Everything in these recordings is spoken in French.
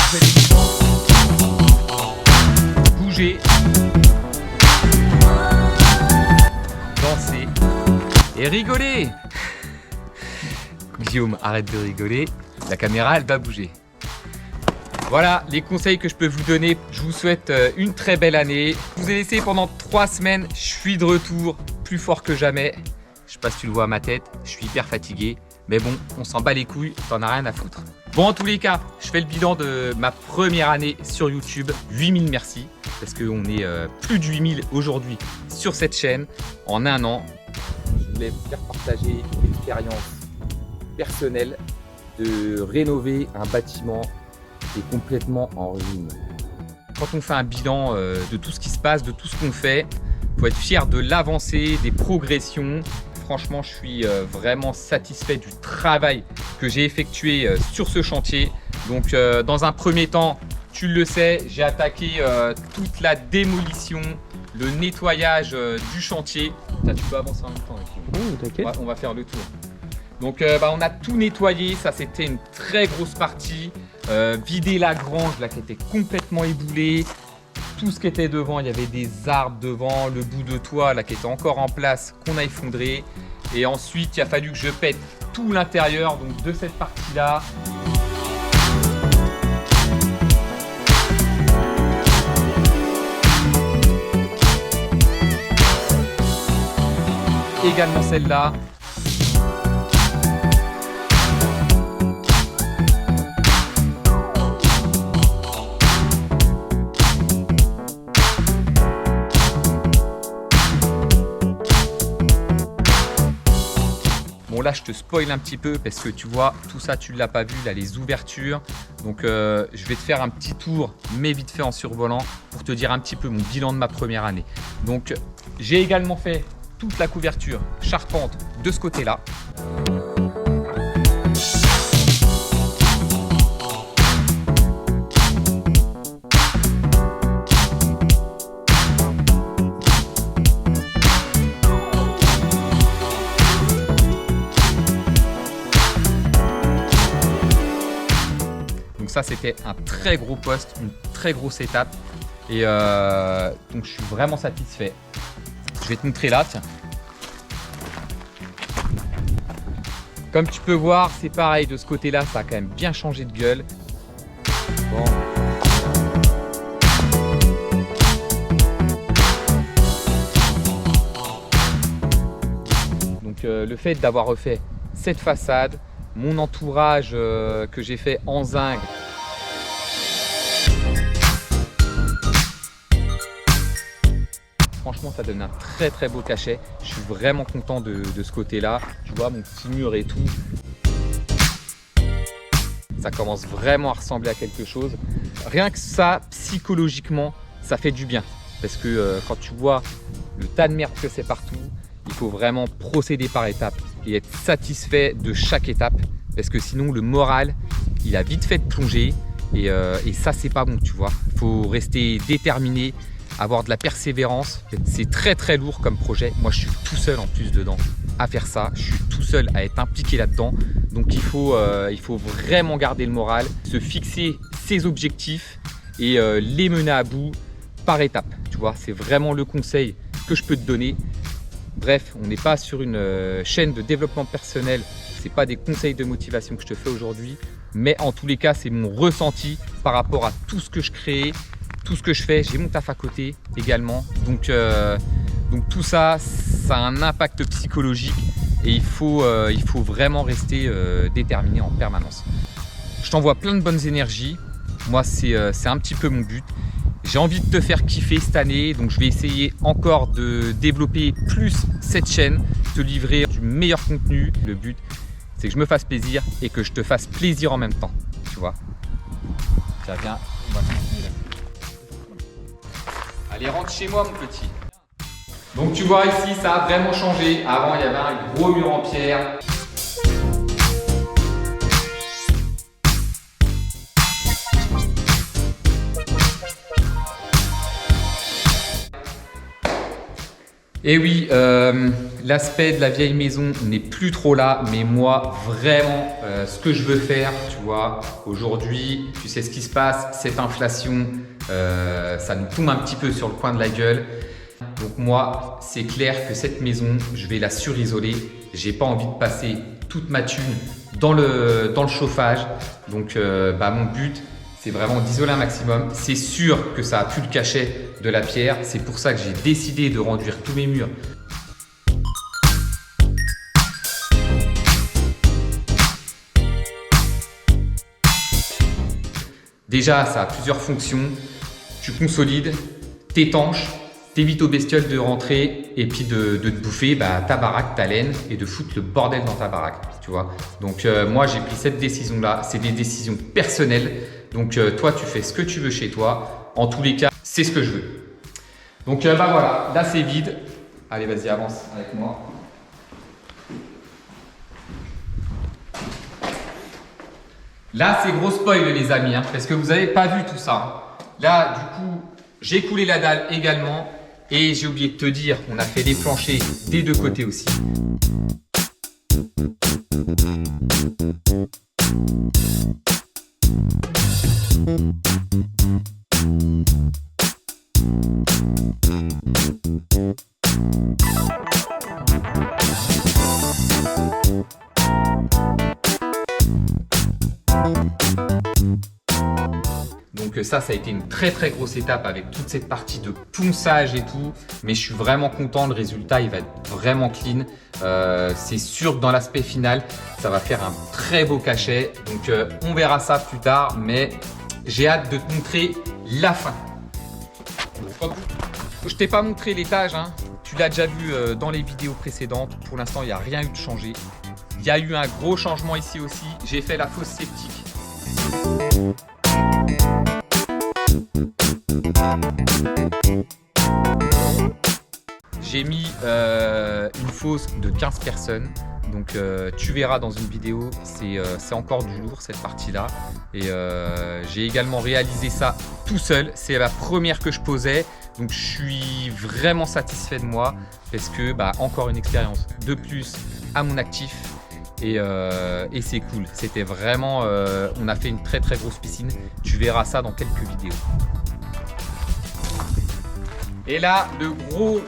fait des mouvements. Bouger. Danser. Et rigoler. Guillaume, arrête de rigoler. La caméra, elle va bouger. Voilà les conseils que je peux vous donner. Je vous souhaite une très belle année. Je vous ai laissé pendant 3 semaines. Je suis de retour, plus fort que jamais. Je sais pas si tu le vois à ma tête, je suis hyper fatigué. Mais bon, on s'en bat les couilles, t'en as rien à foutre. Bon, en tous les cas, je fais le bilan de ma première année sur YouTube. 8000 merci, parce qu'on est plus de 8000 aujourd'hui sur cette chaîne en un an. Je voulais vous faire partager l'expérience personnelle de rénover un bâtiment qui est complètement en ruine. Quand on fait un bilan de tout ce qui se passe, de tout ce qu'on fait, il faut être fier de l'avancée, des progressions. Franchement, je suis vraiment satisfait du travail que j'ai effectué sur ce chantier. Donc, dans un premier temps, tu le sais, j'ai attaqué toute la démolition, le nettoyage du chantier. Tu peux avancer en même temps. Oh, t'inquiète. On va faire le tour. Donc, on a tout nettoyé. Ça, c'était une très grosse partie. Vider la grange là, qui était complètement éboulée. Tout ce qui était devant, il y avait des arbres devant, le bout de toit là qui était encore en place, qu'on a effondré. Et ensuite, il a fallu que je pète tout l'intérieur donc de cette partie-là. Également celle-là. Bon là je te spoil un petit peu parce que tu vois tout ça tu ne l'as pas vu là, les ouvertures. Donc je vais te faire un petit tour mais vite fait en survolant pour te dire un petit peu mon bilan de ma première année. Donc j'ai également fait toute la couverture charpente de ce côté là. Ça c'était un très gros poste, une très grosse étape et donc je suis vraiment satisfait. Je vais te montrer là, tiens. Comme tu peux voir, c'est pareil de ce côté-là, ça a quand même bien changé de gueule. Bon. Donc le fait d'avoir refait cette façade, mon entourage que j'ai fait en zinc. Franchement, ça donne un très très beau cachet. Je suis vraiment content de ce côté-là. Tu vois, mon petit mur et tout. Ça commence vraiment à ressembler à quelque chose. Rien que ça, psychologiquement, ça fait du bien. Parce que quand tu vois le tas de merde que c'est partout, il faut vraiment procéder par étapes et être satisfait de chaque étape. Parce que sinon, le moral, il a vite fait de plonger. Et ça, c'est pas bon, tu vois. Il faut rester déterminé, avoir de la persévérance. C'est très très lourd comme projet. Moi je suis tout seul en plus dedans à faire ça. Je suis tout seul à être impliqué là-dedans. Donc il faut vraiment garder le moral, se fixer ses objectifs et les mener à bout par étapes. Tu vois, c'est vraiment le conseil que je peux te donner. Bref, on n'est pas sur une chaîne de développement personnel. C'est pas des conseils de motivation que je te fais aujourd'hui. Mais en tous les cas, c'est mon ressenti par rapport à tout ce que je crée. Tout ce que je fais, j'ai mon taf à côté également. Donc tout ça, ça a un impact psychologique et il faut vraiment rester déterminé en permanence. Je t'envoie plein de bonnes énergies. Moi, c'est un petit peu mon but. J'ai envie de te faire kiffer cette année, donc je vais essayer encore de développer plus cette chaîne, te livrer du meilleur contenu. Le but, c'est que je me fasse plaisir et que je te fasse plaisir en même temps. Tu vois. Tiens, viens, on va continuer là. Allez, rentre chez moi, mon petit. Donc tu vois ici, ça a vraiment changé. Avant, il y avait un gros mur en pierre. Et oui, l'aspect de la vieille maison n'est plus trop là, mais moi, vraiment, ce que je veux faire, tu vois, aujourd'hui, tu sais ce qui se passe, cette inflation, ça nous tombe un petit peu sur le coin de la gueule. Donc moi, c'est clair que cette maison, je vais la surisoler. J'ai pas envie de passer toute ma thune dans le chauffage. Donc mon but, c'est vraiment d'isoler un maximum. C'est sûr que ça a plus le cachet de la pierre. C'est pour ça que j'ai décidé de renduire tous mes murs. Déjà, ça a plusieurs fonctions. Tu consolides, t'étanches, t'évites aux bestioles de rentrer et puis de te bouffer ta baraque, ta laine et de foutre le bordel dans ta baraque, tu vois. Donc moi, j'ai pris cette décision-là. C'est des décisions personnelles. Donc toi, tu fais ce que tu veux chez toi. En tous les cas, c'est ce que je veux. Donc voilà, là c'est vide. Allez, vas-y, avance avec moi. Là, c'est gros spoil les amis, parce que vous n'avez pas vu tout ça. Là, du coup, j'ai coulé la dalle également. Et j'ai oublié de te dire, on a fait les planchers des deux côtés aussi. Donc ça a été une très grosse étape avec toute cette partie de ponçage et tout. Mais je suis vraiment content, le résultat il va être vraiment clean. C'est sûr que dans l'aspect final, ça va faire un très beau cachet. Donc on verra ça plus tard, mais j'ai hâte de te montrer la fin. Je t'ai pas montré l'étage, tu l'as déjà vu dans les vidéos précédentes. Pour l'instant, il n'y a rien eu de changé. Il y a eu un gros changement ici aussi. J'ai fait la fosse septique. J'ai mis une fosse de 15 personnes. Donc tu verras dans une vidéo, c'est encore du lourd cette partie-là. Et j'ai également réalisé ça tout seul. C'est la première que je posais. Donc je suis vraiment satisfait de moi parce que encore une expérience de plus à mon actif. Et c'est cool. C'était vraiment, on a fait une très grosse piscine. Tu verras ça dans quelques vidéos. Et là, le gros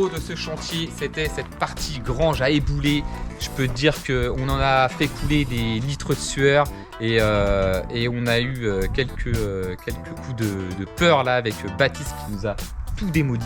de ce chantier, c'était cette partie grange à ébouler. Je peux te dire qu'on en a fait couler des litres de sueur et on a eu quelques coups de peur là avec Baptiste qui nous a tout démoli.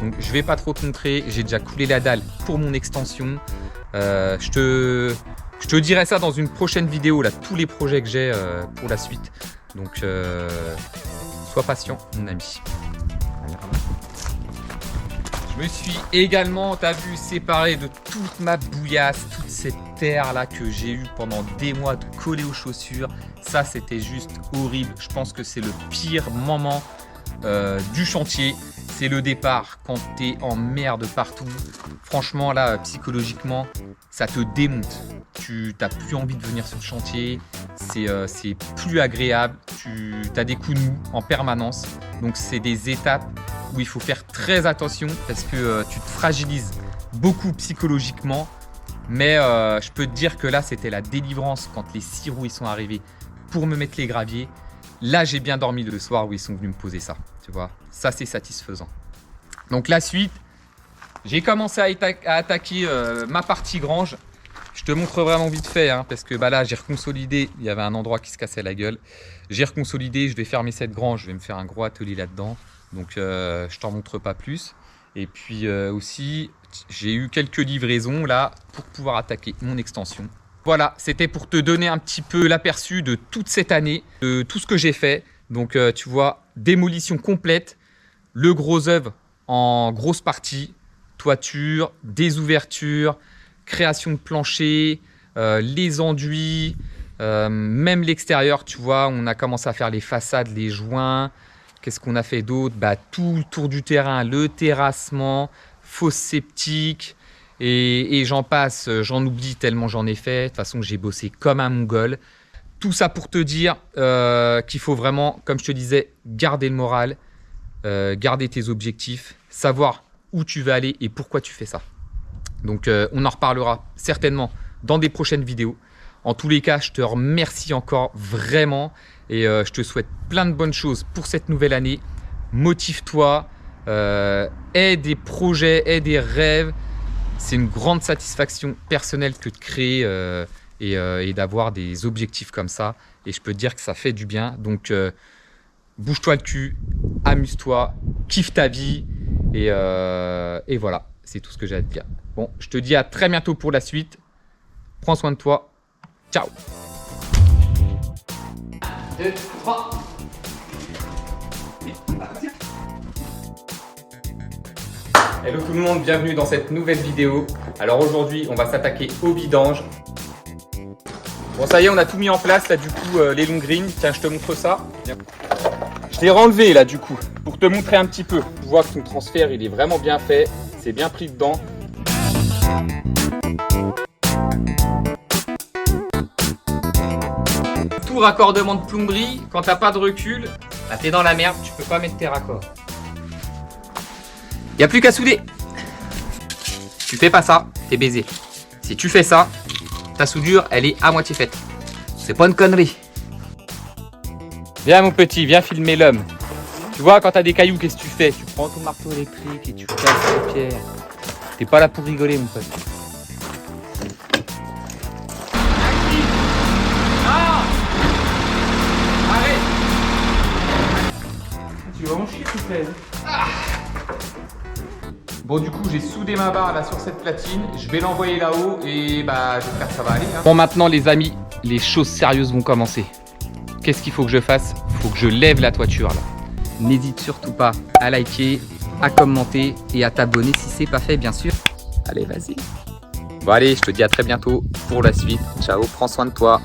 Donc je vais pas trop te montrer, j'ai déjà coulé la dalle pour mon extension. Je te dirai ça dans une prochaine vidéo, là, tous les projets que j'ai pour la suite. Donc sois patient mon ami. Je me suis également, tu as vu, séparé de toute ma bouillasse, toute cette terre là que j'ai eu pendant des mois de coller aux chaussures. Ça c'était juste horrible. Je pense que c'est le pire moment du chantier. C'est le départ quand tu es en merde partout. Franchement là, psychologiquement, ça te démonte. Tu n'as plus envie de venir sur le chantier. C'est plus agréable. Tu as des coups de mou en permanence. Donc c'est des étapes où il faut faire très attention parce que tu te fragilises beaucoup psychologiquement. Mais je peux te dire que là, c'était la délivrance quand les 6 roues ils sont arrivés pour me mettre les graviers. Là, j'ai bien dormi le soir où ils sont venus me poser ça. Tu vois, ça, c'est satisfaisant. Donc la suite, j'ai commencé à attaquer ma partie grange. Je te montre vraiment vite fait parce que là, j'ai reconsolidé. Il y avait un endroit qui se cassait la gueule. J'ai reconsolidé, je vais fermer cette grange. Je vais me faire un gros atelier là-dedans. Donc, je t'en montre pas plus. Et puis aussi, j'ai eu quelques livraisons là pour pouvoir attaquer mon extension. Voilà, c'était pour te donner un petit peu l'aperçu de toute cette année, de tout ce que j'ai fait. Donc, tu vois, démolition complète, le gros œuvre en grosse partie, toiture, des ouvertures, création de plancher, les enduits, Même l'extérieur, tu vois, on a commencé à faire les façades, les joints. Qu'est-ce qu'on a fait d'autre? Tout le tour du terrain, le terrassement, fosse septique et j'en passe, j'en oublie tellement j'en ai fait. De toute façon, j'ai bossé comme un mongol. Tout ça pour te dire qu'il faut vraiment, comme je te disais, garder le moral, garder tes objectifs, savoir où tu vas aller et pourquoi tu fais ça. Donc, on en reparlera certainement dans des prochaines vidéos. En tous les cas, je te remercie encore vraiment et je te souhaite plein de bonnes choses pour cette nouvelle année. Motive-toi, aie des projets, aie des rêves. C'est une grande satisfaction personnelle que de créer et d'avoir des objectifs comme ça. Et je peux te dire que ça fait du bien. Donc, bouge-toi le cul, amuse-toi, kiffe ta vie et voilà, c'est tout ce que j'ai à te dire. Bon, je te dis à très bientôt pour la suite. Prends soin de toi. Ciao. 2, 3. Hello tout le monde, bienvenue dans cette nouvelle vidéo. Alors aujourd'hui, on va s'attaquer au vidange. Bon, ça y est, on a tout mis en place là du coup, les long greens. Tiens, je te montre ça. Je l'ai renlevé là du coup, pour te montrer un petit peu. Tu vois que ton transfert, il est vraiment bien fait. C'est bien pris dedans. Tout raccordement de plomberie, quand t'as pas de recul, bah t'es dans la merde, tu peux pas mettre tes raccords. Y a plus qu'à souder. Tu fais pas ça, t'es baisé. Si tu fais ça, ta soudure, elle est à moitié faite. C'est pas une connerie. Viens mon petit, viens filmer l'homme. Tu vois, quand t'as des cailloux, qu'est-ce que tu fais? Tu prends ton marteau électrique et tu casses les pierres. T'es pas là pour rigoler mon pote. Tu vas en chier tout plaît. Bon du coup j'ai soudé ma barre là sur cette platine, je vais l'envoyer là-haut et bah j'espère que ça va aller. Bon maintenant les amis, les choses sérieuses vont commencer. Qu'est-ce qu'il faut que je fasse? Il faut que je lève la toiture là. N'hésite surtout pas à liker, à commenter et à t'abonner si c'est pas fait bien sûr. Allez vas-y. Bon allez, je te dis à très bientôt pour la suite. Ciao, prends soin de toi.